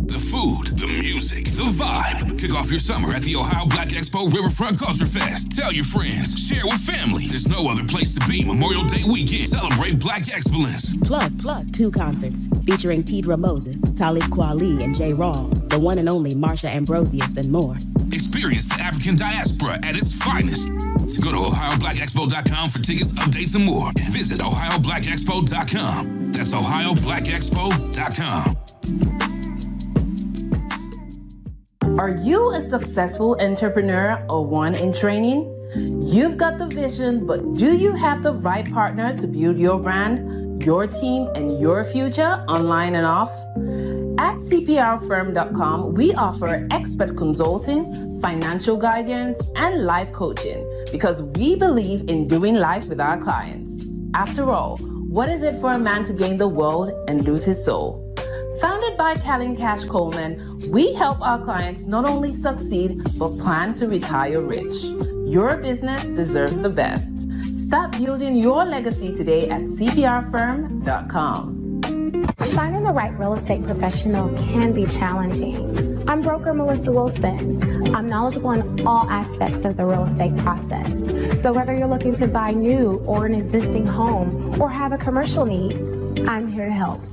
The food, the music, the vibe. Kick off your summer at the Ohio Black Expo Riverfront Culture Fest. Tell your friends, share with family. There's no other place to be Memorial Day weekend. Celebrate Black excellence. Plus 2 concerts featuring Tidra Moses, Talib Kweli, and Jay Rawls, the one and only Marsha Ambrosius, and more. Experience the African diaspora at its finest. Go to OhioBlackExpo.com for tickets, updates, and more. And visit OhioBlackExpo.com. That's OhioBlackExpo.com. Are you a successful entrepreneur or one in training? You've got the vision, but do you have the right partner to build your brand, your team, and your future online and off? At CPRfirm.com, we offer expert consulting, financial guidance, and life coaching because we believe in doing life with our clients. After all, what is it for a man to gain the world and lose his soul? Founded by Callan Cash Coleman, we help our clients not only succeed, but plan to retire rich. Your business deserves the best. Start building your legacy today at CPRfirm.com. Finding the right real estate professional can be challenging. I'm broker Melissa Wilson. I'm knowledgeable in all aspects of the real estate process. So whether you're looking to buy new or an existing home or have a commercial need, I'm here to help.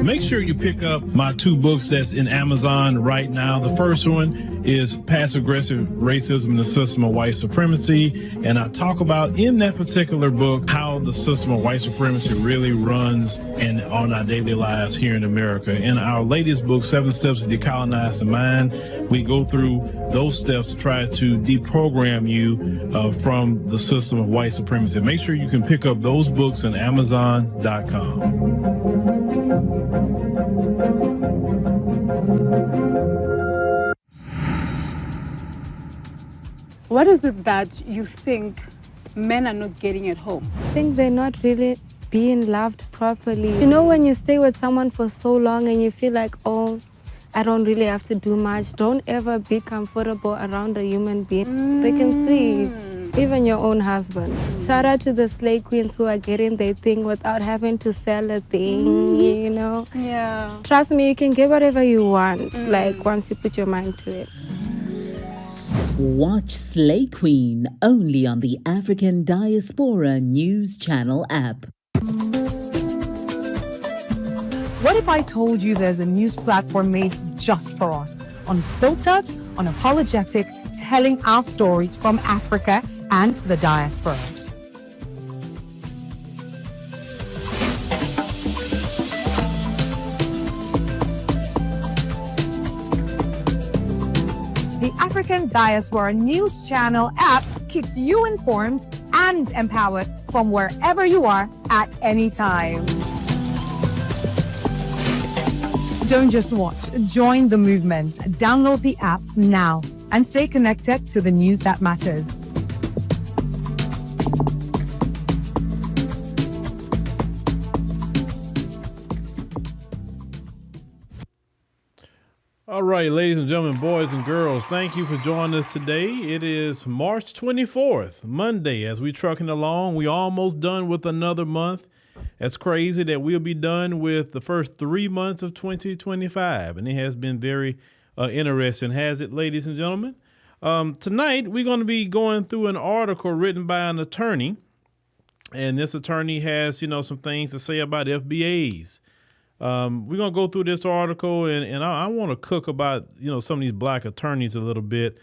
Make sure you pick up my 2 books that's in Amazon right now. The first one is Passive-Aggressive Racism and the System of White Supremacy. And I talk about in that particular book how the system of white supremacy really runs on our daily lives here in America. In our latest book, 7 Steps to Decolonize the Mind, we go through those steps to try to deprogram you from the system of white supremacy. Make sure you can pick up those books on Amazon.com. What is it that you think men are not getting at home? I think they're not really being loved properly. You know, when you stay with someone for so long and you feel like, oh, I don't really have to do much. Don't ever be comfortable around a human being. They can switch. Even your own husband. Shout out to the slay queens who are getting their thing without having to sell a thing, you know? Yeah. Trust me, you can get whatever you want, like once you put your mind to it. Watch Slay Queen only on the African Diaspora News Channel app. What if I told you there's a news platform made just for us? Unfiltered, unapologetic, telling our stories from Africa and the diaspora. The African Diaspora News Channel app keeps you informed and empowered from wherever you are at any time. Don't just watch, join the movement. Download the app now and stay connected to the news that matters. All right, ladies and gentlemen, boys and girls, thank you for joining us today. It is March 24th, Monday. As we're trucking along, we almost done with another month. It's crazy that we'll be done with the first 3 months of 2025, and it has been very interesting, has it, ladies and gentlemen? Tonight, we're going to be going through an article written by an attorney, and this attorney has, some things to say about FBAs. We're going to go through this article, and I want to cook about, some of these black attorneys a little bit,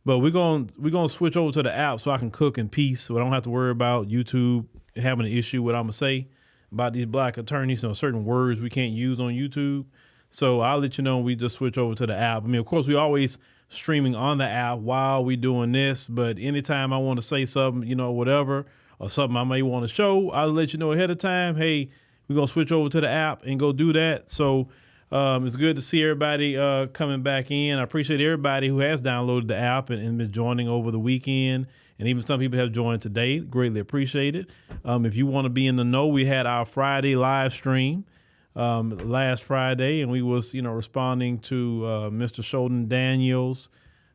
but we're going to switch over to the app so I can cook in peace, so I don't have to worry about YouTube having an issue with what I'm going to say about these black attorneys, certain words we can't use on YouTube. So I'll let you know when we just switch over to the app. I mean, of course, we always streaming on the app while we doing this, but anytime I want to say something, whatever, or something I may want to show, I'll let you know ahead of time. Hey, we're we're going to switch over to the app and go do that. So it's good to see everybody coming back in. I appreciate everybody who has downloaded the app and been joining over the weekend. And even some people have joined today. Greatly appreciate it. If you want to be in the know, we had our Friday live stream last Friday, and we was, responding to Mr. Sheldon Daniels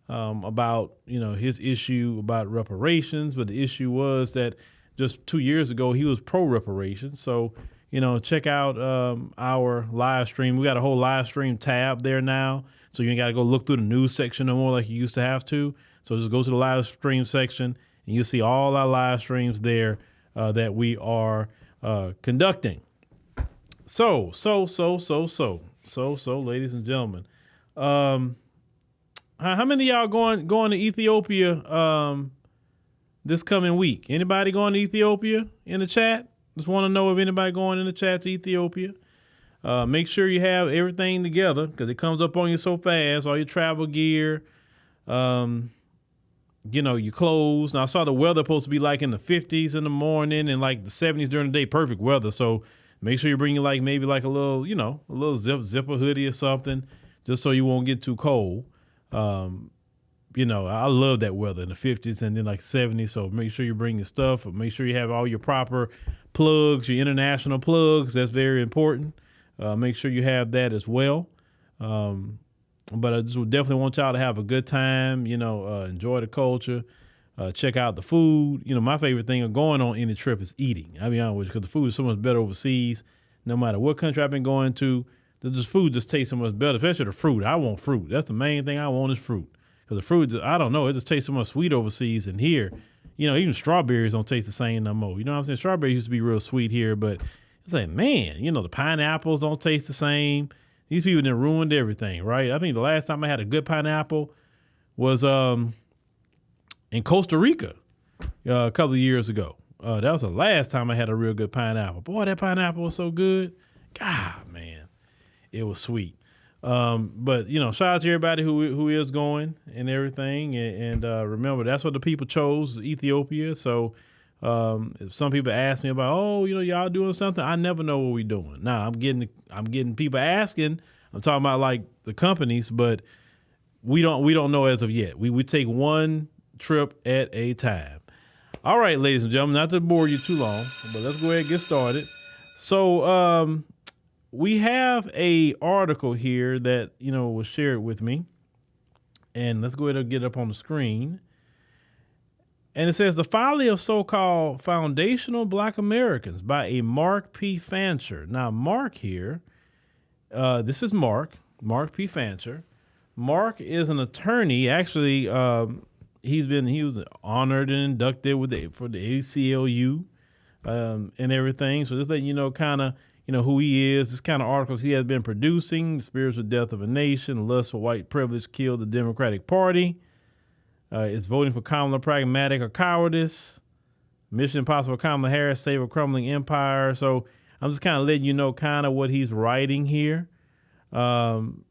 about, his issue about reparations. But the issue was that just 2 years ago, he was pro-reparations. So, check out our live stream. We got a whole live stream tab there now. So you ain't got to go look through the news section no more like you used to have to. So just go to the live stream section, and you'll see all our live streams there that we are conducting. So, ladies and gentlemen, how many of y'all going to Ethiopia this coming week? Anybody going to Ethiopia in the chat? Just want to know if anybody going in the chat to Ethiopia. Make sure you have everything together because it comes up on you so fast. All your travel gear, your clothes. Now I saw the weather supposed to be like in the 50s in the morning and like the 70s during the day. Perfect weather. So make sure you bring maybe a little, a little zipper hoodie or something, just so you won't get too cold. I love that weather in the 50s and then like 70s. So make sure you bring your stuff. Make sure you have all your proper plugs, your international plugs. That's very important. Make sure you have that as well. But I just would definitely want y'all to have a good time, enjoy the culture, check out the food. My favorite thing of going on any trip is eating. I'll be honest with you, because the food is so much better overseas. No matter what country I've been going to, the food just tastes so much better, especially the fruit. I want fruit. That's the main thing I want is fruit. Because the fruit, I don't know, it just tastes so much sweet overseas. And here, even strawberries don't taste the same no more. You know what I'm saying? Strawberries used to be real sweet here, but it's like, man, the pineapples don't taste the same. These people done ruined everything, right? I think the last time I had a good pineapple was in Costa Rica a couple of years ago. That was the last time I had a real good pineapple. Boy, that pineapple was so good. God, man, it was sweet. But shout out to everybody who is going and everything. And remember, that's what the people chose, Ethiopia. So if some people ask me about, y'all doing something, I never know what we doing. Now I'm getting people asking. I'm talking about like the companies, but we don't know as of yet. We take one trip at a time. All right, ladies and gentlemen, not to bore you too long, but let's go ahead and get started. So we have a article here that was shared with me, and let's go ahead and get it up on the screen. And it says, The Folly of So-Called Foundational Black Americans by a Mark P. Fancher. Now, Mark here, this is Mark P. Fancher. Mark is an attorney. Actually, he was honored and inducted for the ACLU and everything. So just letting you know kind of, who he is, this kind of articles he has been producing. The Spiritual Death of a Nation, Lust for White Privilege Killed the Democratic Party. It's voting for Kamala Pragmatic or Cowardice. Mission Impossible Kamala Harris, Save a Crumbling Empire. So I'm just kind of letting you know kind of what he's writing here. And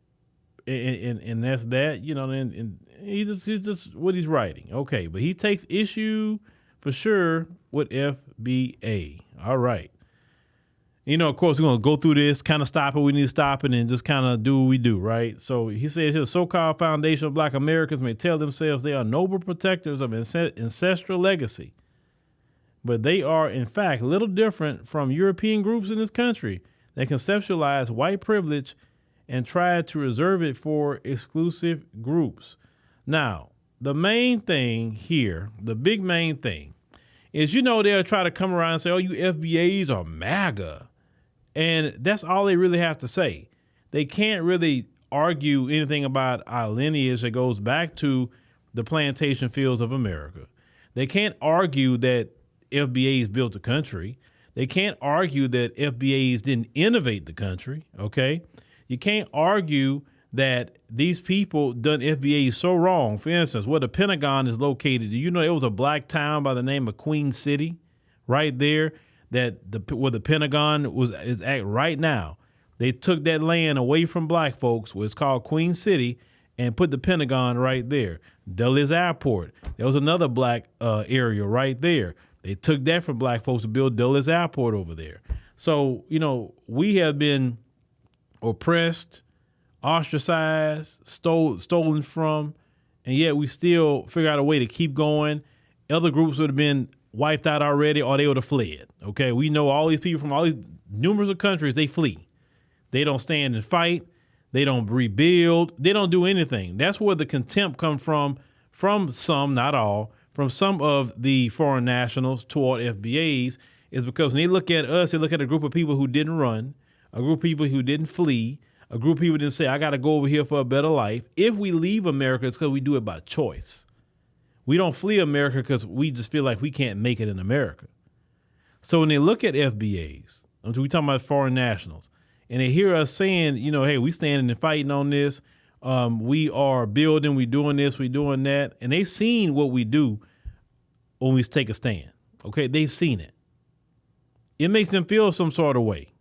that's that, and he's just what he's writing. Okay, but he takes issue for sure with FBA. All right. Of course, we're going to go through this, kind of stop it. We need to stop it and just kind of do what we do, right? So he says here, so-called foundational Black Americans may tell themselves they are noble protectors of ancestral legacy, but they are, in fact, little different from European groups in this country that conceptualize white privilege and try to reserve it for exclusive groups. Now, the main thing here, the big main thing, is they'll try to come around and say, oh, you FBAs are MAGA. And that's all they really have to say. They can't really argue anything about our lineage that goes back to the plantation fields of America. They can't argue that FBAs built the country. They can't argue that FBAs didn't innovate the country, okay? You can't argue that these people done FBAs so wrong. For instance, where the Pentagon is located, do you know it was a black town by the name of Queen City right there? Where the Pentagon is at right now. They took that land away from black folks, where it's called Queen City, and put the Pentagon right there. Dulles Airport, there was another black area right there. They took that from black folks to build Dulles Airport over there. So, we have been oppressed, ostracized, stolen from, and yet we still figure out a way to keep going. Other groups would have been wiped out already, or they would have fled. Okay, we know all these people from all these numerous of countries, they flee. They don't stand and fight. They don't rebuild. They don't do anything. That's where the contempt comes from some, not all, from some of the foreign nationals toward FBAs, is because when they look at us, they look at a group of people who didn't run, a group of people who didn't flee, a group of people didn't say, I got to go over here for a better life. If we leave America, it's because we do it by choice. We don't flee America because we just feel like we can't make it in America. So when they look at FBAs, we talking about foreign nationals, and they hear us saying, hey, we standing and fighting on this. We are building, we doing this, we doing that. And they've seen what we do when we take a stand. Okay, they've seen it. It makes them feel some sort of way.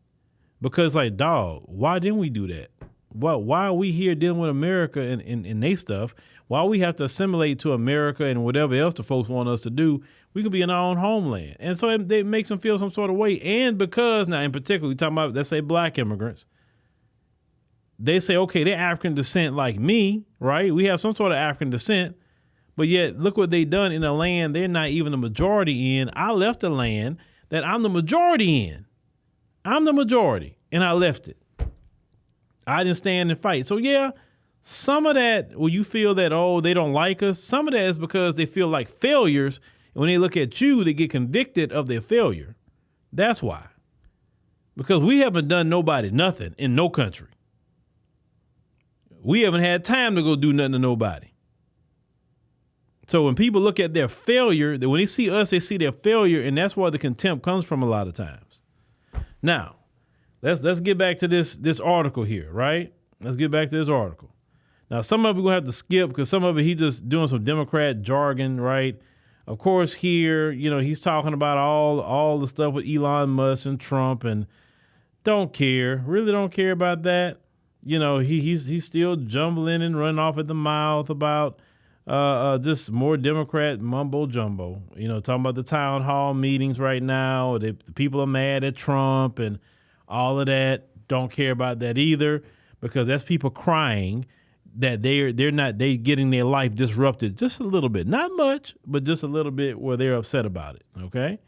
Because like, dog, why didn't we do that? Why are we here dealing with America and they stuff? Why we have to assimilate to America and whatever else the folks want us to do? We could be in our own homeland. And so it makes them feel some sort of way. And because now in particular, we talking about, let's say, black immigrants. They say, okay, they're African descent like me, right? We have some sort of African descent. But yet, look what they done in a land they're not even the majority in. I left a land that I'm the majority in. I'm the majority, and I left it. I didn't stand and fight. So yeah, some of that, when you feel that, oh, they don't like us, some of that is because they feel like failures. And when they look at you, they get convicted of their failure. That's why. Because we haven't done nobody nothing in no country. We haven't had time to go do nothing to nobody. So when people look at their failure, when they see us, they see their failure, and that's where the contempt comes from a lot of times. Now, let's get back to this article here, right? Let's get back to this article. Now, some of it we're going to have to skip because some of it he's just doing some Democrat jargon, right? Of course, here, he's talking about all the stuff with Elon Musk and Trump, and really don't care about that. He's still jumbling and running off at the mouth about just more Democrat mumbo jumbo, talking about the town hall meetings right now. The people are mad at Trump and all of that. Don't care about that either, because that's people crying that they're getting their life disrupted just a little bit, not much, but just a little bit where they're upset about it. Okay.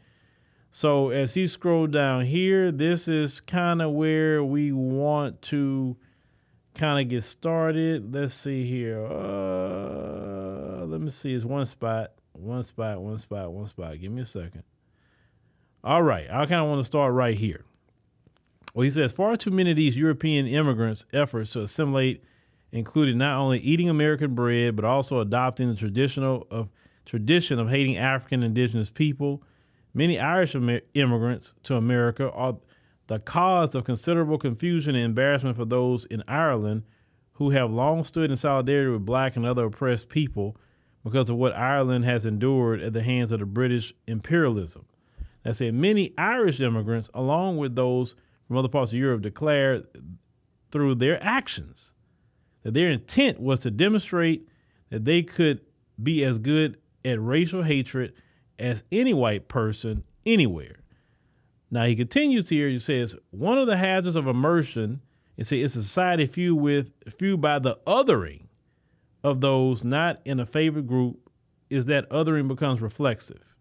So as he scrolled down here, this is kind of where we want to kind of get started. Let's see here. Let me see. It's one spot. Give me a second. All right. I kind of want to start right here. Well, he says, far too many of these European immigrants' efforts to assimilate included not only eating American bread, but also adopting the tradition of hating African indigenous people. Many Irish immigrants to America are the cause of considerable confusion and embarrassment for those in Ireland who have long stood in solidarity with black and other oppressed people because of what Ireland has endured at the hands of the British imperialism. That said, many Irish immigrants, along with those from other parts of Europe, declared through their actions that their intent was to demonstrate that they could be as good at racial hatred as any white person anywhere. Now, he continues here. He says, one of the hazards of immersion is it's a society fueled by the othering of those not in a favored group, is that othering becomes reflexive.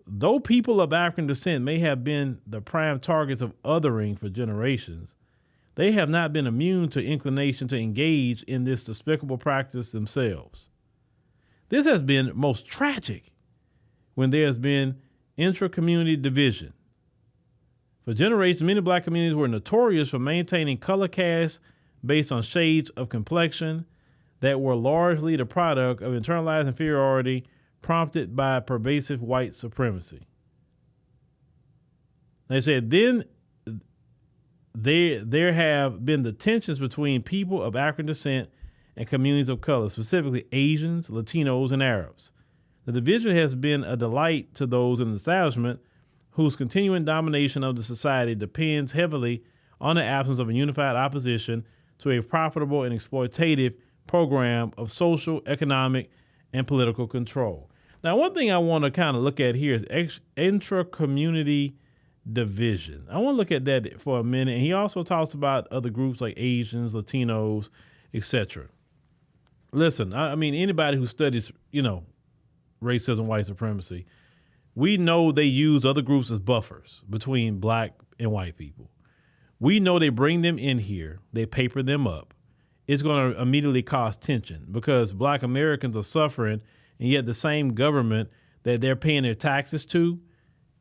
Though people of African descent may have been the prime targets of othering for generations, they have not been immune to inclination to engage in this despicable practice themselves. This has been most tragic when there has been intra-community division. For generations, many black communities were notorious for maintaining color casts based on shades of complexion that were largely the product of internalized inferiority prompted by pervasive white supremacy. They said then there have been the tensions between people of African descent and communities of color, specifically Asians, Latinos, and Arabs. The division has been a delight to those in the establishment whose continuing domination of the society depends heavily on the absence of a unified opposition to a profitable and exploitative program of social, economic, and political control. Now, one thing I want to kind of look at here is intra-community division. I want to look at that for a minute. And he also talks about other groups like Asians, Latinos, etc. Listen, I mean, anybody who studies, racism, white supremacy, we know they use other groups as buffers between black and white people. We know they bring them in here, they paper them up. It's going to immediately cause tension because black Americans are suffering, and yet the same government that they're paying their taxes to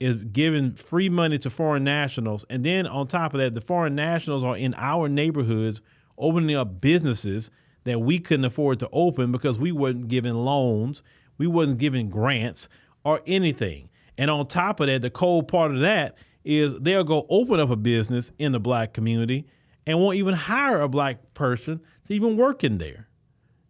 is giving free money to foreign nationals. And then on top of that, the foreign nationals are in our neighborhoods opening up businesses that we couldn't afford to open because we weren't giving loans, we wasn't giving grants or anything. And on top of that, the cold part of that is they'll go open up a business in the black community and won't even hire a black person to even work in there.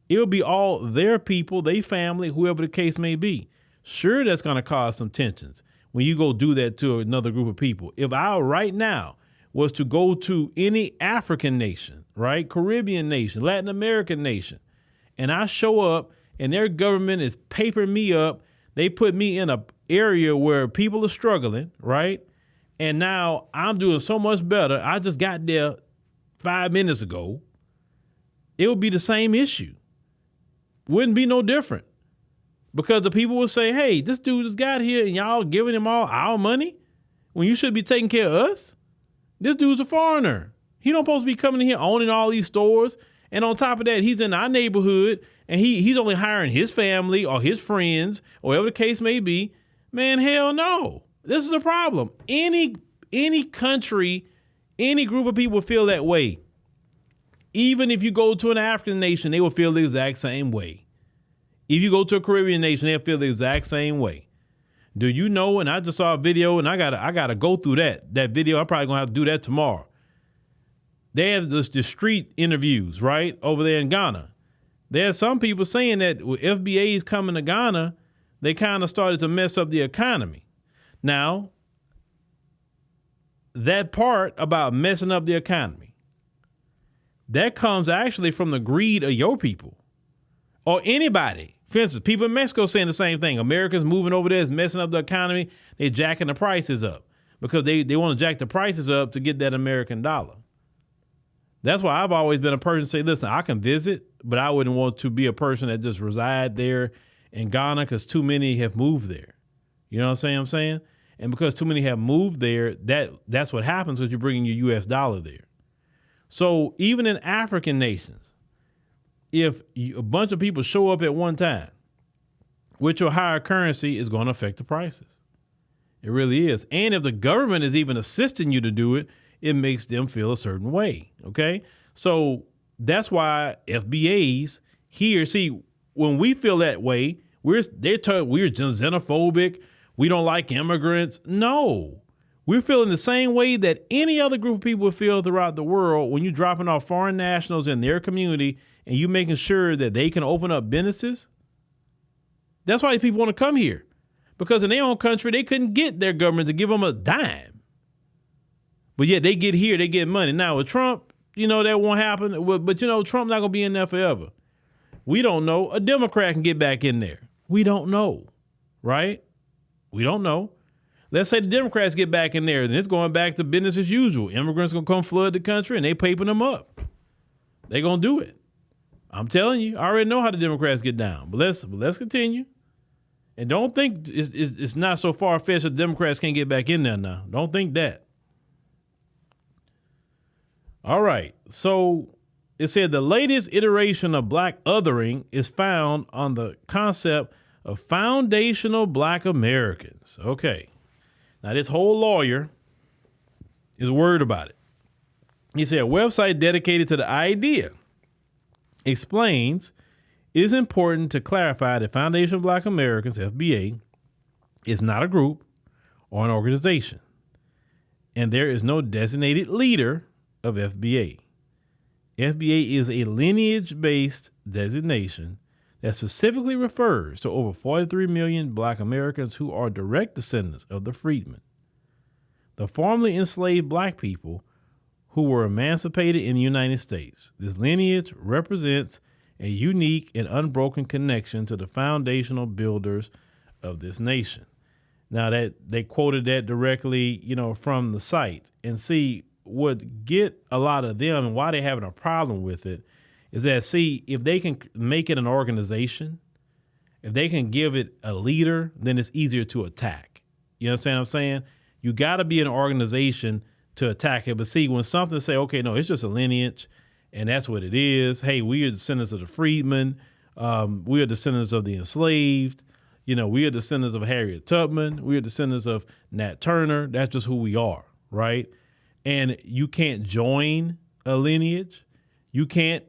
It'll be all their people, their family, whoever the case may be. Sure, that's going to cause some tensions when you go do that to another group of people. If I right now was to go to any African nation, right, Caribbean nation, Latin American nation, and I show up and their government is papering me up, they put me in an area where people are struggling, right? And now I'm doing so much better. I just got there 5 minutes ago. It would be the same issue. Wouldn't be no different. Because the people would say, hey, this dude just got here and y'all giving him all our money when you should be taking care of us. This dude's a foreigner. He don't supposed to be coming in here owning all these stores. And on top of that, he's in our neighborhood and he's only hiring his family or his friends or whatever the case may be. Man, hell no. This is a problem. Any country, any group of people feel that way. Even if you go to an African nation, they will feel the exact same way. If you go to a Caribbean nation, they'll feel the exact same way. Do you know? And I just saw a video, and I gotta go through that video. I'm probably gonna have to do that tomorrow. They have the street interviews right over there in Ghana. There are some people saying that with FBAs coming to Ghana, they kind of started to mess up the economy. Now, that part about messing up the economy, that comes actually from the greed of your people or anybody. For instance, people in Mexico saying the same thing. Americans moving over there is messing up the economy. They're jacking the prices up because they want to jack the prices up to get that American dollar. That's why I've always been a person to say, listen, I can visit, but I wouldn't want to be a person that just reside there in Ghana because too many have moved there. You know what I'm saying? And because too many have moved there, that's what happens because you're bringing your U.S. dollar there. So even in African nations, if a bunch of people show up at one time with your higher currency, is going to affect the prices. It really is. And if the government is even assisting you to do it, it makes them feel a certain way. Okay. So that's why FBAs here, see, when we feel that way, they're told we're xenophobic. We don't like immigrants. No, we're feeling the same way that any other group of people feel throughout the world when you're dropping off foreign nationals in their community and you making sure that they can open up businesses. That's why people want to come here, because in their own country, they couldn't get their government to give them a dime. But yet they get here, they get money. Now with Trump, that won't happen. But Trump's not going to be in there forever. We don't know. A Democrat can get back in there. We don't know, right? We don't know. Let's say the Democrats get back in there, then it's going back to business as usual. Immigrants going to come flood the country and they papering them up. They're going to do it. I'm telling you, I already know how the Democrats get down, but let's continue. And don't think it's not so far-fetched that the Democrats can't get back in there now. Don't think that. All right. So it said the latest iteration of black othering is found on the concept of foundational black Americans. Okay. Now this whole lawyer is worried about it. He said a website dedicated to the idea explains it is important to clarify that Foundational Black Americans, FBA, is not a group or an organization, and there is no designated leader of FBA. FBA is a lineage-based designation that specifically refers to over 43 million black Americans who are direct descendants of the freedmen, the formerly enslaved black people who were emancipated in the United States. This lineage represents a unique and unbroken connection to the foundational builders of this nation. Now that they quoted that directly, from the site. And see, what get a lot of them and why they're having a problem with it is that, see, if they can make it an organization, if they can give it a leader, then it's easier to attack. You understand what I'm saying? You got to be an organization to attack it. But see, when something say, okay, no, it's just a lineage, and that's what it is. Hey, we are descendants of the freedmen. We are descendants of the enslaved. We are descendants of Harriet Tubman. We are descendants of Nat Turner. That's just who we are, right? And you can't join a lineage. You can't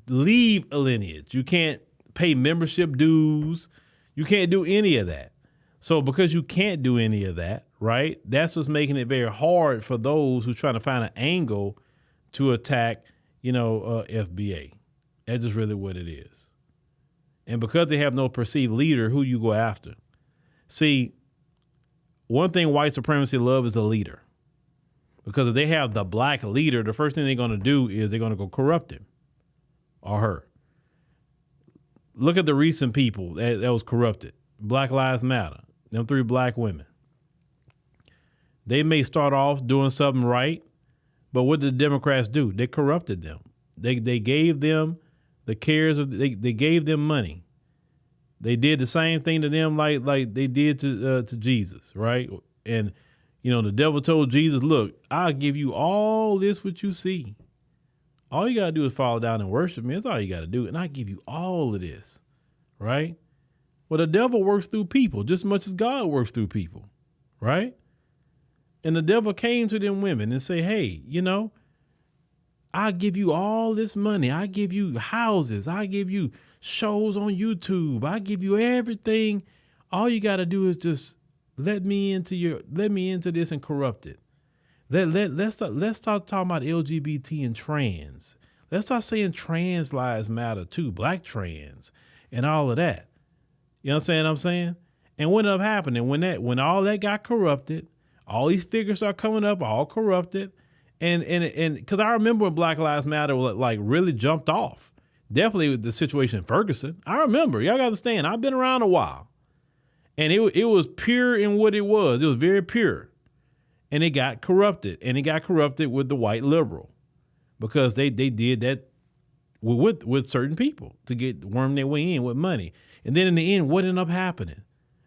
leave a lineage. You can't pay membership dues. You can't do any of that. So because you can't do any of that, right, that's what's making it very hard for those who trying to find an angle to attack, FBA. That's just really what it is. And because they have no perceived leader, who you go after? See, one thing white supremacy love is a leader. Because if they have the black leader, the first thing they're going to do is they're going to go corrupt him or her. Look at the recent people that was corrupted. Black Lives Matter. Them 3 black women. They may start off doing something right, but what did the Democrats do? They corrupted them. They gave them the cares of they gave them money. They did the same thing to them like they did to Jesus, right? And the devil told Jesus, "Look, I'll give you all this what you see. All you gotta do is fall down and worship me. That's all you gotta do, and I give you all of this, right?" Well, the devil works through people just as much as God works through people, right? And the devil came to them women and say, "Hey, I give you all this money. I give you houses. I give you shows on YouTube. I give you everything. All you got to do is just let me into this and corrupt it. Let's start talking about LGBT and trans. Let's start saying trans lives matter too, black trans and all of that. You understand what I'm saying? And what ended up happening when all that got corrupted, all these figures are coming up, all corrupted. And because I remember when Black Lives Matter really jumped off. Definitely with the situation in Ferguson. I remember. Y'all got to understand. I've been around a while. And it was pure in what it was. It was very pure. And it got corrupted. And it got corrupted with the white liberal. Because they did that with certain people to worm their way in with money. And then in the end, what ended up happening?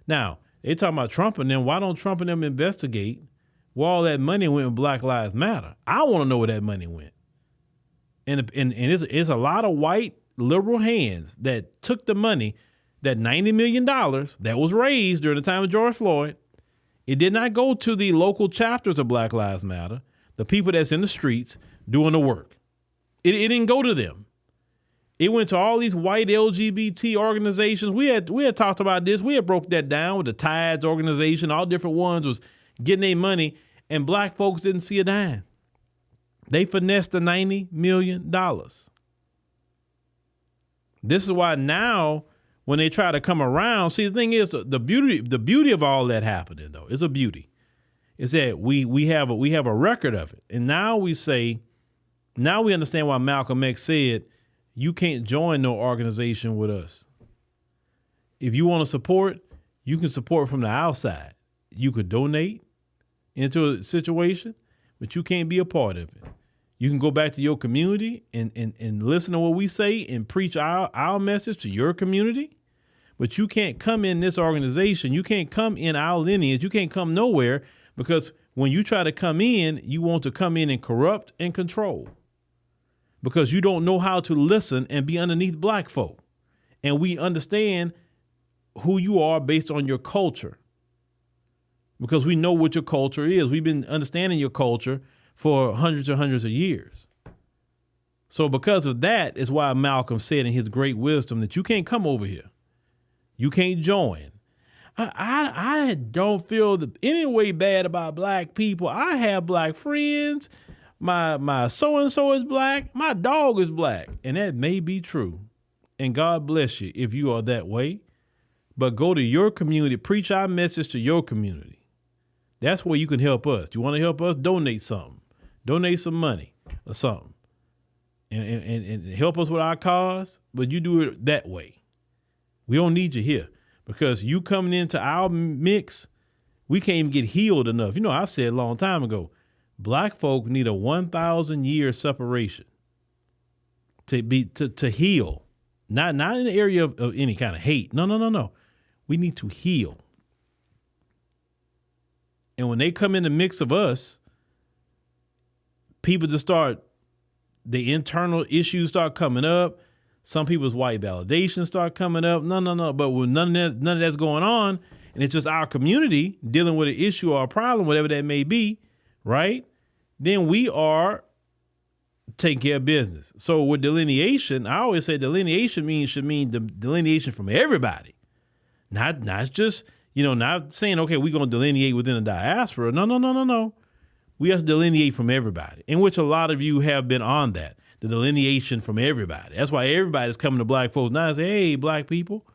Now, they talking about Trump and them. Why don't Trump and them investigate where all that money went with Black Lives Matter? I want to know where that money went. And it's a lot of white liberal hands that took the money, that $90 million that was raised during the time of George Floyd. It did not go to the local chapters of Black Lives Matter, the people that's in the streets doing the work. It didn't go to them. It went to all these white LGBT organizations. We had talked about this. We had broke that down with the Tides organization. All different ones was getting their money, and black folks didn't see a dime. They finessed the $90 million. This is why now, when they try to come around, see, the thing is, the beauty of all that happening, though, is a beauty. Is that we have a record of it, and now we understand why Malcolm X said, you can't join no organization with us. If you want to support, you can support from the outside. You could donate into a situation, but you can't be a part of it. You can go back to your community and listen to what we say and preach our message to your community, but you can't come in this organization. You can't come in our lineage. You can't come nowhere, because when you try to come in, you want to come in and corrupt and control, because you don't know how to listen and be underneath black folk. And we understand who you are based on your culture, because we know what your culture is. We've been understanding your culture for hundreds and hundreds of years. So because of that is why Malcolm said in his great wisdom that you can't come over here. You can't join. I don't feel any way bad about black people. I have black friends. My so-and-so is black. My dog is black. And that may be true. And God bless you if you are that way. But go to your community. Preach our message to your community. That's where you can help us. You want to help us? Donate something. Donate some money or something. And help us with our cause. But you do it that way. We don't need you here. Because you coming into our mix, We can't even get healed enough. You know, I said a long time ago, black folk need a 1,000 year separation to heal. Not in the area of any kind of hate. No. We need to heal. And when they come in the mix of us, people just the internal issues start coming up. Some people's white validation start coming up. No. But when none of that's going on, and it's just our community dealing with an issue or a problem, whatever that may be, right? Then we are taking care of business. So with delineation, I always say delineation should mean delineation from everybody. Not just, not saying, okay, we're going to delineate within the diaspora. No. We have to delineate from everybody, in which a lot of you have been on that, the delineation from everybody. That's why everybody's coming to black folks now and say, hey, black people,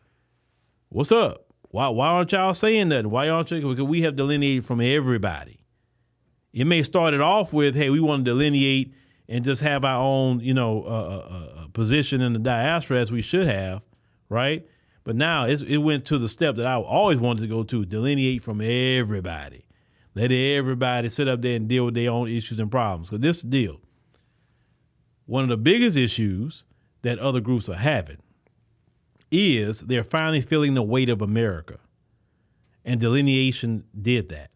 what's up? Why aren't y'all saying that? Why aren't you? Because we have delineated from everybody. It may start it off with, hey, we want to delineate and just have our own, position in the diaspora as we should have, right? But now it went to the step that I always wanted to go to, delineate from everybody. Let everybody sit up there and deal with their own issues and problems. Because this deal, one of the biggest issues that other groups are having is they're finally feeling the weight of America. And delineation did that.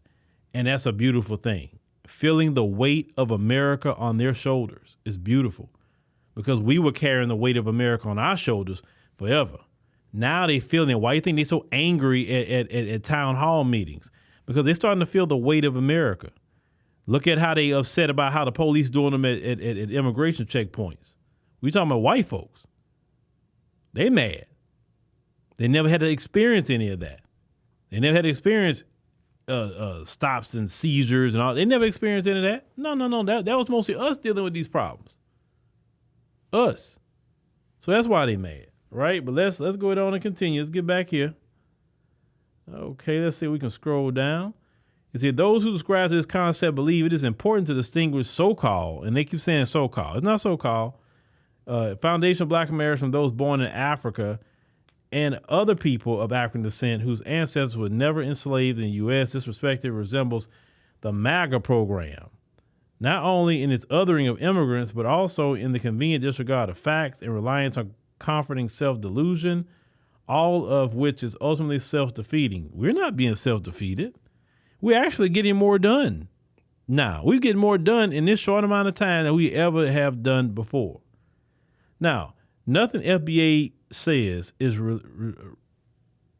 And that's a beautiful thing. Feeling the weight of America on their shoulders is beautiful, because we were carrying the weight of America on our shoulders forever. Now they feeling it. Why do you think they're so angry at town hall meetings? Because they're starting to feel the weight of America. Look at how they upset about how the police doing them at immigration checkpoints. We talking about white folks. They mad. They never had to experience any of that. They never had to experience stops and seizures and all. They never experienced any of that. No. That was mostly us dealing with these problems. Us. So that's why they mad, right? But let's go ahead on and continue. Let's get back here. Okay, let's see if we can scroll down. It said, those who describe this concept believe it is important to distinguish so-called, and they keep saying so-called. It's not so-called. Foundation of Black Americans from those born in Africa and other people of African descent whose ancestors were never enslaved in the U.S. This perspective resembles the MAGA program, not only in its othering of immigrants, but also in the convenient disregard of facts and reliance on comforting self-delusion, all of which is ultimately self-defeating. We're not being self-defeated. We're actually getting more done. Now, we're getting more done in this short amount of time than we ever have done before. Now, nothing FBA says is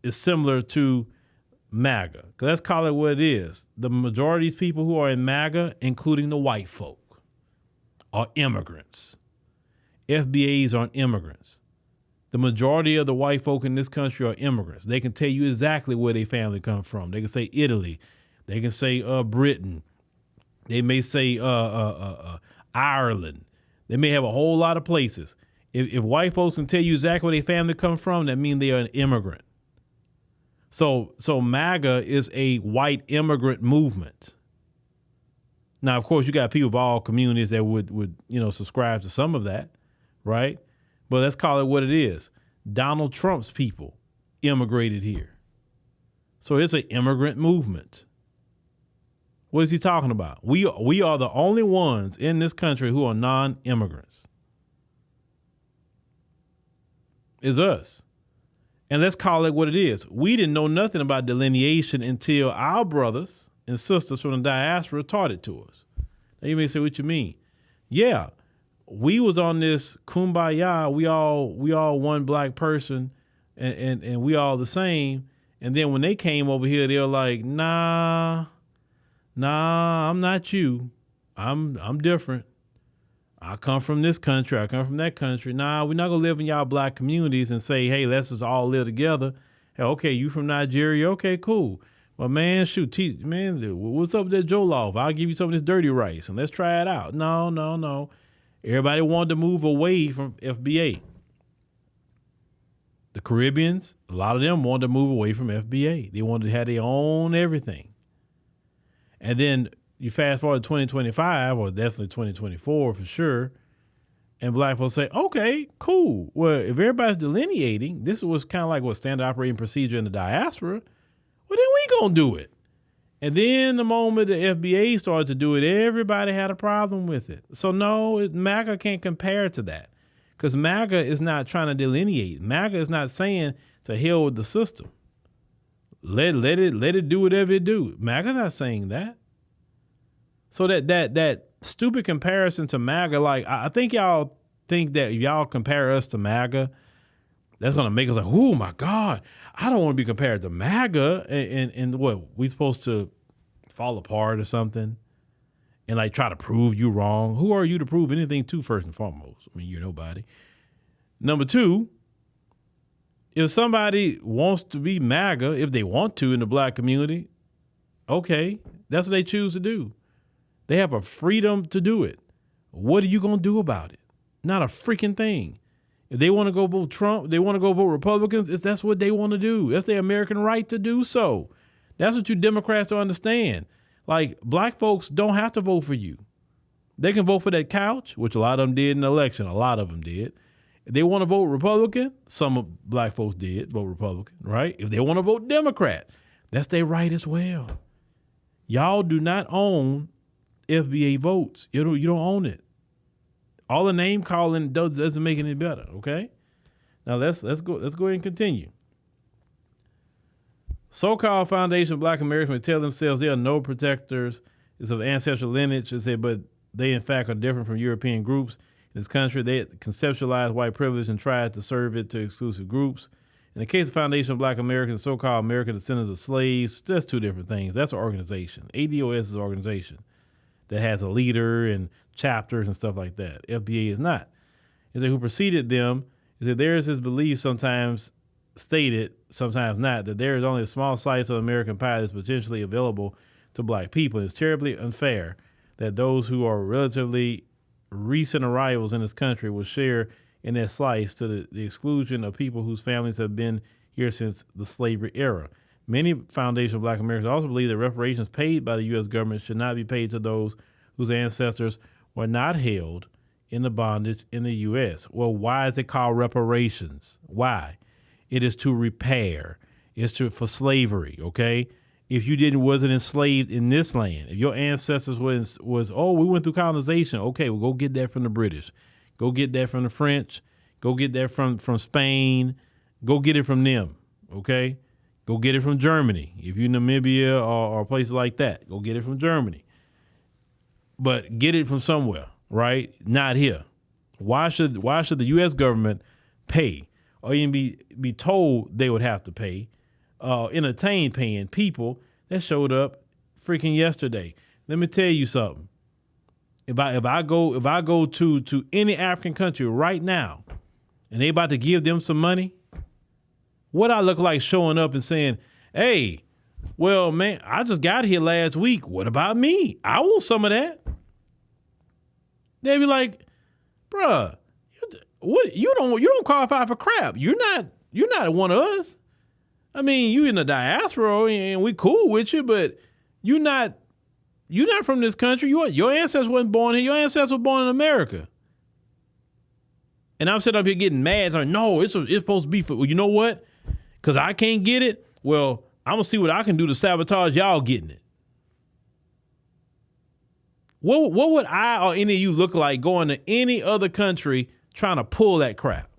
similar to MAGA. Let's call it what it is. The majority of these people who are in MAGA, including the white folk, are immigrants. FBAs aren't immigrants. The majority of the white folk in this country are immigrants. They can tell you exactly where their family come from. They can say Italy. They can say Britain. They may say Ireland. They may have a whole lot of places. If white folks can tell you exactly where their family come from, that means they are an immigrant. So MAGA is a white immigrant movement. Now, of course, you got people of all communities that would subscribe to some of that, right? But let's call it what it is. Donald Trump's people immigrated here. So it's an immigrant movement. What is he talking about? We are the only ones in this country who are non-immigrants. It's us. And let's call it what it is. We didn't know nothing about delineation until our brothers and sisters from the diaspora taught it to us. Now you may say, what you mean? Yeah, we was on this kumbaya. We all one black person and we all the same. And then when they came over here, they were like, nah, I'm not you. I'm different. I come from this country. I come from that country. Nah, we're not going to live in y'all black communities and say, hey, let's just all live together. Hey, okay, you from Nigeria? Okay, cool. Well, man, shoot, what's up with that jollof? I'll give you some of this dirty rice and let's try it out. No. Everybody wanted to move away from FBA. The Caribbeans, a lot of them wanted to move away from FBA. They wanted to have their own everything. And then you fast forward to 2025, or definitely 2024 for sure, and black folks say, okay, cool. Well, if everybody's delineating, this was kind of like what standard operating procedure in the diaspora, well, then we gonna do it. And then the moment the FBA started to do it, everybody had a problem with it. So no, MAGA can't compare to that, because MAGA is not trying to delineate. MAGA is not saying to hell with the system. Let it do whatever it do. MAGA's not saying that. So that stupid comparison to MAGA, like I think y'all think that if y'all compare us to MAGA, that's gonna make us like, oh my God, I don't want to be compared to MAGA. And what, we supposed to fall apart or something and like try to prove you wrong? Who are you to prove anything to, first and foremost? I mean, you're nobody. Number two, if somebody wants to be MAGA, if they want to in the black community, okay, that's what they choose to do. They have a freedom to do it. What are you going to do about it? Not a freaking thing. If they want to go vote Trump, they want to go vote Republicans, that's what they want to do. That's their American right to do so. That's what you Democrats don't understand. Like, black folks don't have to vote for you. They can vote for that couch, which a lot of them did in the election. A lot of them did. If they want to vote Republican, some of black folks did vote Republican, right? If they want to vote Democrat, that's their right as well. Y'all do not own FBA votes. You don't own it. All the name calling doesn't make it any better, okay? Now let's go ahead and continue. So-called Foundation of Black Americans may tell themselves they are no protectors of ancestral lineage, but they in fact are different from European groups in this country. They conceptualize white privilege and try to serve it to exclusive groups. In the case of Foundation of Black Americans, so-called American descendants of slaves, that's two different things. That's an organization. ADOS is an organization that has a leader and chapters and stuff like that. FBA is not. Is that who preceded them is that there is this belief, sometimes stated, sometimes not, that there is only a small slice of American pie that's potentially available to black people. It's terribly unfair that those who are relatively recent arrivals in this country will share in that slice to the exclusion of people whose families have been here since the slavery era. Many Foundation of Black Americans also believe that reparations paid by the U.S. government should not be paid to those whose ancestors were not held in the bondage in the U.S. Well, why is it called reparations? Why? It is to repair. It's for slavery, okay? If you wasn't enslaved in this land, if your ancestors we went through colonization, okay, well, go get that from the British. Go get that from the French. Go get that from Spain. Go get it from them, okay? Go get it from Germany. If you're Namibia or places like that, go get it from Germany. But get it from somewhere, right? Not here. Why should the U.S. government pay, or even be told they would have to pay, entertain paying people that showed up freaking yesterday? Let me tell you something. If I go to any African country right now, and they about to give them some money, what I look like showing up and saying, hey, well, man, I just got here last week. What about me? I want some of that. They'd be like, bruh, you don't qualify for crap. You're not one of us. I mean, you in the diaspora and we cool with you, but you're not from this country. Your ancestors wasn't born here. Your ancestors were born in America. And I'm sitting up here getting mad. Like, no, it's supposed to be for, well, you know what? Because I can't get it. Well, I'm going to see what I can do to sabotage y'all getting it. What would I or any of you look like going to any other country trying to pull that crap?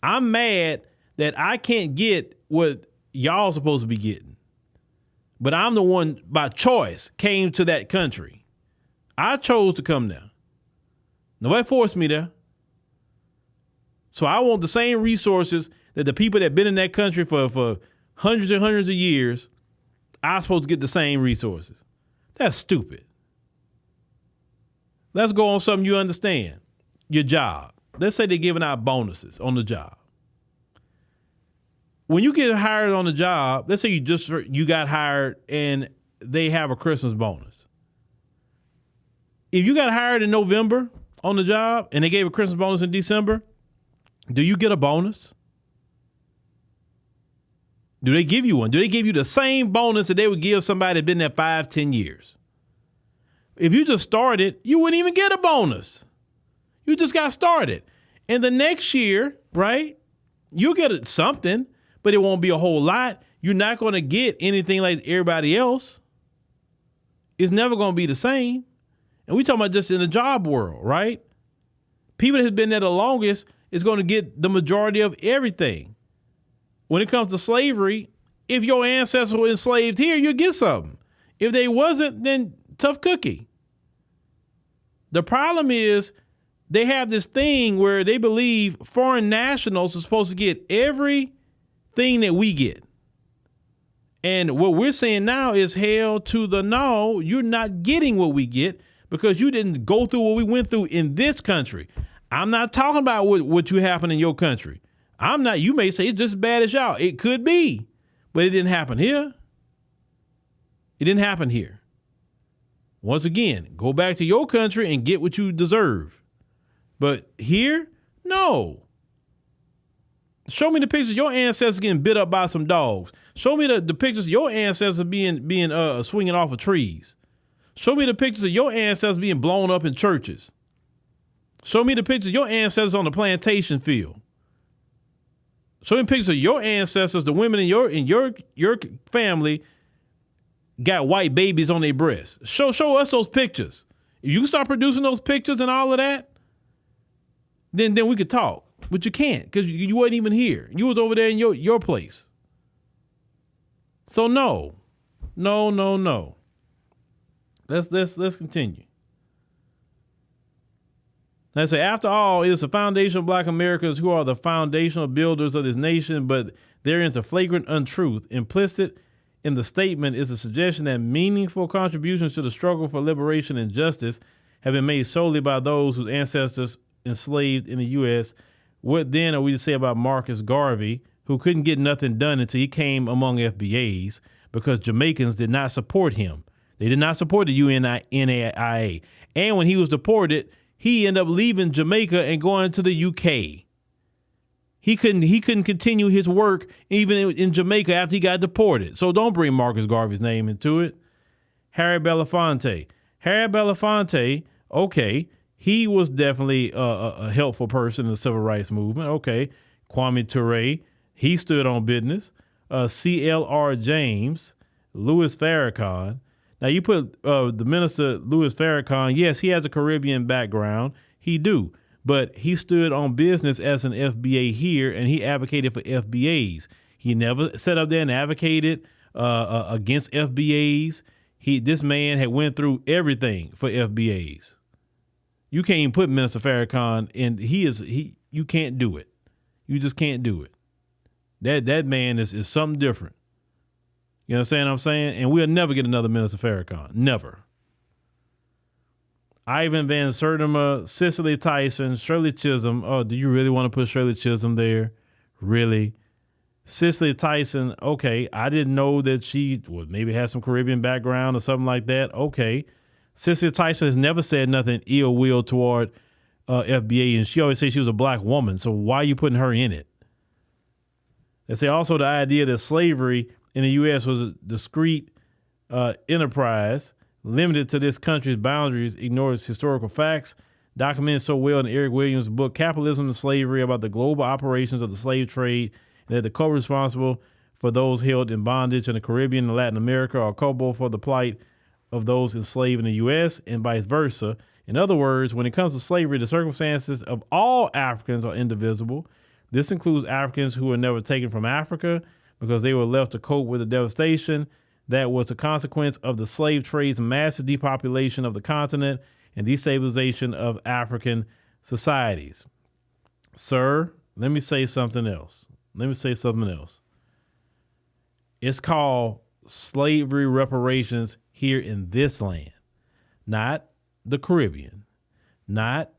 I'm mad that I can't get what y'all supposed to be getting. But I'm the one, by choice, came to that country. I chose to come there. Nobody forced me there. So I want the same resources that the people that have been in that country for hundreds and hundreds of years, I'm supposed to get the same resources. That's stupid. Let's go on something you understand. Your job. Let's say they're giving out bonuses on the job. When you get hired on the job, let's say you got hired and they have a Christmas bonus. If you got hired in November on the job and they gave a Christmas bonus in December, do you get a bonus? Do they give you one? Do they give you the same bonus that they would give somebody that been there 5-10 years? If you just started, you wouldn't even get a bonus. You just got started. And the next year, right, you'll get something, but it won't be a whole lot. You're not going to get anything like everybody else. it's never going to be the same. And we talking about just in the job world, right? People that have been there the longest is going to get the majority of everything. When it comes to slavery, if your ancestors were enslaved here, you'll get something. If they wasn't, then tough cookie. The problem is they have this thing where they believe foreign nationals are supposed to get everything that we get. And what we're saying now is hell to the no. You're not getting what we get because you didn't go through what we went through in this country. I'm not talking about what you happen in your country. You may say it's just as bad as y'all. It could be, but it didn't happen here. It didn't happen here. Once again, go back to your country and get what you deserve. But here, no. Show me the pictures of your ancestors getting bit up by some dogs. Show me the pictures of your ancestors being swinging off of trees. Show me the pictures of your ancestors being blown up in churches. Show me the pictures of your ancestors on the plantation field. Show me pictures of your ancestors, the women in your family got white babies on their breasts. Show us those pictures. If you start producing those pictures and all of that, then we could talk. But you can't because you wasn't even here. You was over there in your place. So no. Let's continue. I say, after all, it is the foundation of Black Americans who are the foundational builders of this nation, but therein is a flagrant untruth. Implicit in the statement is a suggestion that meaningful contributions to the struggle for liberation and justice have been made solely by those whose ancestors enslaved in the U.S. What then are we to say about Marcus Garvey, who couldn't get nothing done until he came among FBAs because Jamaicans did not support him? They did not support the UNIA. And when he was deported, he ended up leaving Jamaica and going to the UK. He couldn't continue his work even in Jamaica after he got deported. So don't bring Marcus Garvey's name into it. Harry Belafonte. Okay, he was definitely a helpful person in the civil rights movement. Okay, Kwame Ture, he stood on business. C.L.R. James, Louis Farrakhan. Now, you put the minister, Louis Farrakhan, yes, he has a Caribbean background. He do. But he stood on business as an FBA here, and he advocated for FBAs. He never sat up there and advocated against FBAs. This man had went through everything for FBAs. You can't even put Minister Farrakhan in. You can't do it. You just can't do it. That man is something different. You understand what I'm saying? And we'll never get another Minister Farrakhan. Never. Ivan Van Sertima, Cicely Tyson, Shirley Chisholm. Oh, do you really want to put Shirley Chisholm there? Really? Cicely Tyson, okay. I didn't know that she maybe had some Caribbean background or something like that. Okay. Cicely Tyson has never said nothing ill will toward FBA, and she always says she was a Black woman. So why are you putting her in it? They say also the idea that slavery in the U.S. was a discrete enterprise limited to this country's boundaries ignores historical facts documented so well in Eric Williams' book, Capitalism and Slavery, about the global operations of the slave trade, and that the co-responsible for those held in bondage in the Caribbean and Latin America are culpable for the plight of those enslaved in the U.S. and vice versa. In other words, when it comes to slavery, the circumstances of all Africans are indivisible. This includes Africans who were never taken from Africa because they were left to cope with the devastation that was the consequence of the slave trade's massive depopulation of the continent and destabilization of African societies. Sir, let me say something else. It's called slavery reparations here in this land, not the Caribbean, not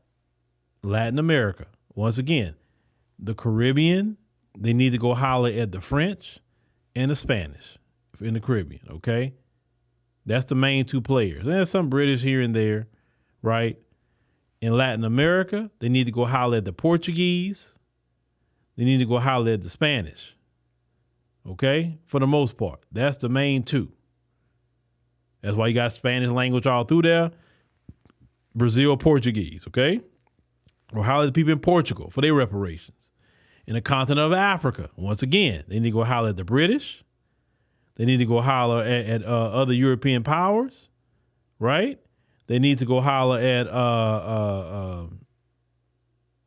Latin America. Once again, the Caribbean, they need to go holler at the French and the Spanish in the Caribbean, okay? That's the main two players. There's some British here and there, right? In Latin America, they need to go holler at the Portuguese. They need to go holler at the Spanish, okay? For the most part, that's the main two. That's why you got Spanish language all through there. Brazil, Portuguese, okay? Or holler at the people in Portugal for their reparations. In the continent of Africa, once again, they need to go holler at the British. They need to go holler at other European powers. right? They need to go holler at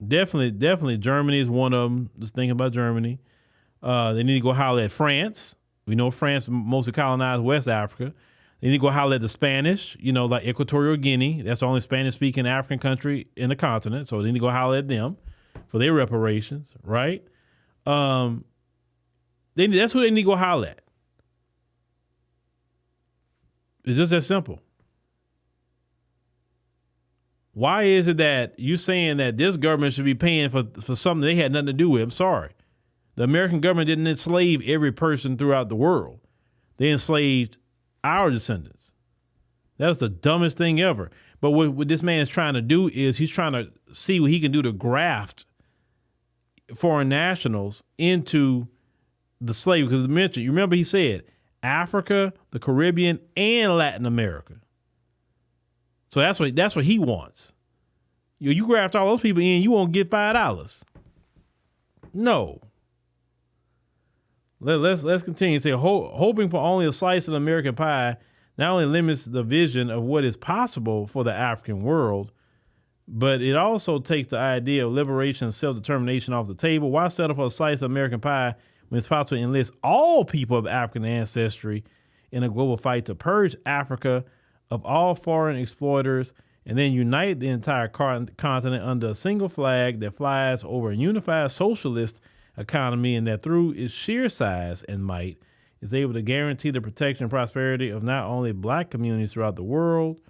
definitely Germany is one of them. Just thinking about Germany. They need to go holler at France. We know France mostly colonized West Africa. They need to go holler at the Spanish, like Equatorial Guinea. That's the only Spanish-speaking African country in the continent. So they need to go holler at them for their reparations, right? That's who they need to go holler at. It's just that simple. Why is it that you're saying that this government should be paying for something they had nothing to do with? I'm sorry. The American government didn't enslave every person throughout the world. They enslaved our descendants. That's the dumbest thing ever. But what this man is trying to do is he's trying to see what he can do to graft foreign nationals into the slave. Because you remember he said Africa, the Caribbean, and Latin America. So that's what he wants. You graft all those people in, you won't get $5. No. Let's continue. Say hoping for only a slice of the American pie not only limits the vision of what is possible for the African world, but it also takes the idea of liberation and self-determination off the table. Why settle for a slice of American pie when it's possible to enlist all people of African ancestry in a global fight to purge Africa of all foreign exploiters and then unite the entire continent under a single flag that flies over a unified socialist economy and that through its sheer size and might is able to guarantee the protection and prosperity of not only black communities throughout the world,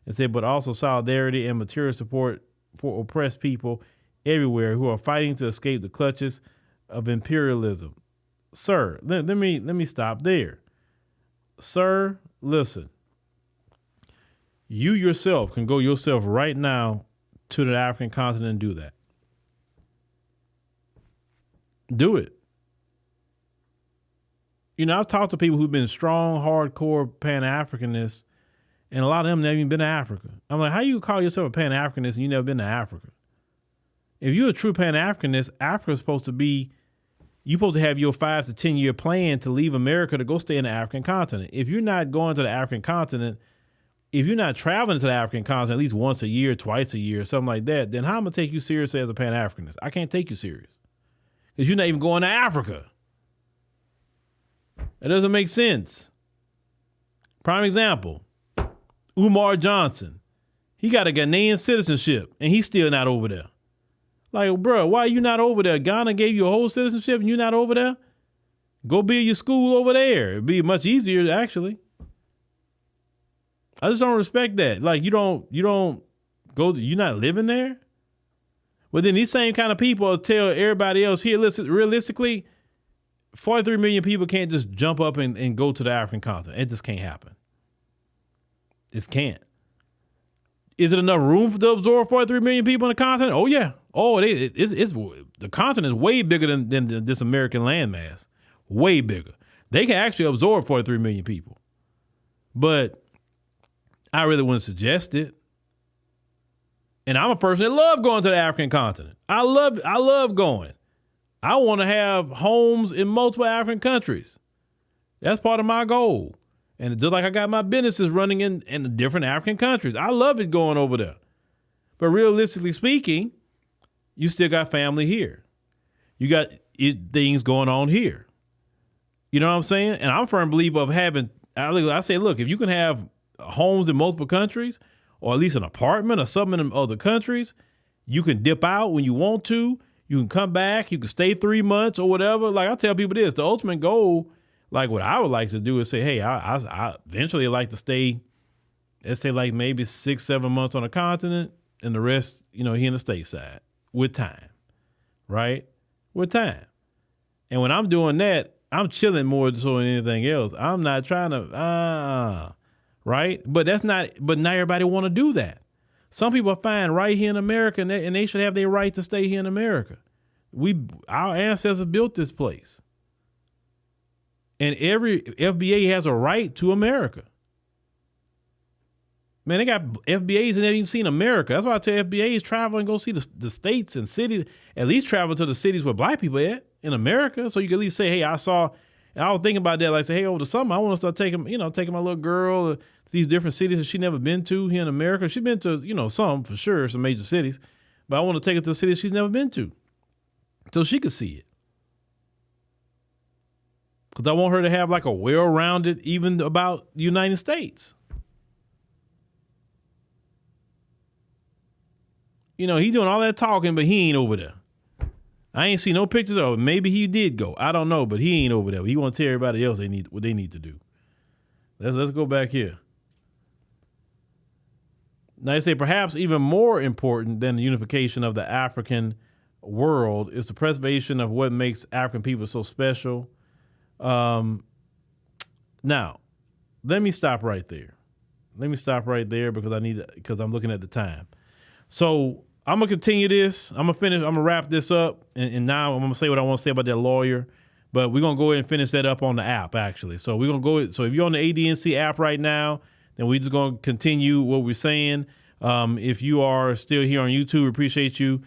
but also solidarity and material support for oppressed people everywhere who are fighting to escape the clutches of imperialism. Sir, let me stop there. Sir, listen. You yourself can go yourself right now to the African continent and do that. Do it. I've talked to people who've been strong, hardcore Pan-Africanists, and a lot of them never even been to Africa. I'm like, how you call yourself a Pan-Africanist and you never been to Africa? If you're a true Pan-Africanist, Africa's supposed to be, you're supposed to have your 5 to 10 year plan to leave America to go stay in the African continent. If you're not going to the African continent, if you're not traveling to the African continent at least once a year, twice a year, something like that, then how am I going to take you seriously as a Pan-Africanist? I can't take you serious. Because you're not even going to Africa. That doesn't make sense. Prime example, Umar Johnson. He got a Ghanaian citizenship, and he's still not over there. Like, bro, why are you not over there? Ghana gave you a whole citizenship, and you're not over there? Go build your school over there. It'd be much easier, actually. I just don't respect that. Like, you don't go, you're not living there? But then these same kind of people tell everybody else here, listen, realistically, 43 million people can't just jump up and go to the African continent. It just can't happen. It can't. Is it enough room to absorb 43 million people on the continent? Oh, yeah. Oh, it's the continent is way bigger than this American landmass. Way bigger. They can actually absorb 43 million people. But I really wouldn't suggest it. And I'm a person that love going to the African continent. I love going. I want to have homes in multiple African countries. That's part of my goal. And just like I got my businesses running in different African countries. I love it going over there. But realistically speaking, you still got family here. You got things going on here. You know what I'm saying? And I'm a firm believer of having, I say, look, if you can have homes in multiple countries, or at least an apartment or something in other countries, you can dip out when you want to. You can come back. You can stay 3 months or whatever. Like I tell people this, the ultimate goal, like what I would like to do is say, hey, I eventually like to stay, let's say like maybe 6-7 months on the continent and the rest, here in the stateside with time, right? With time. And when I'm doing that, I'm chilling more so than anything else. I'm not trying to, right? But not everybody want to do that. Some people are fine right here in America, and they should have their right to stay here in America. Our ancestors built this place. And every FBA has a right to America. Man, they got FBAs and they've even seen America. That's why I tell FBAs travel and go see the states and cities. At least travel to the cities where black people are at in America. So you can at least say, hey, I saw And I was thinking about that, like, say, hey, over the summer, I want to start taking my little girl to these different cities that she never been to here in America. She's been to, some for sure, some major cities, but I want to take her to cities she's never been to so she could see it. Because I want her to have like a well-rounded, even about the United States. He doing all that talking, but he ain't over there. I ain't seen no pictures of it. Maybe he did go. I don't know, but he ain't over there. He want to tell everybody else what they need to do. Let's go back here. Now they say perhaps even more important than the unification of the African world is the preservation of what makes African people so special. Now, let me stop right there. Because I'm looking at the time. So I'm gonna continue this. I'm gonna wrap this up, and now I'm gonna say what I want to say about that lawyer. But we're gonna go ahead and finish that up on the app, actually. So we're gonna go. So if you're on the ADNC app right now, then we're just gonna continue what we're saying. If you are still here on YouTube, we appreciate you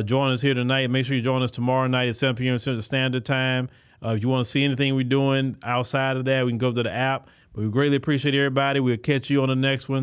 joining us here tonight. Make sure you join us tomorrow night at 7 p.m. Central Standard Time. If you want to see anything we're doing outside of that, we can go to the app. But we greatly appreciate everybody. We'll catch you on the next one.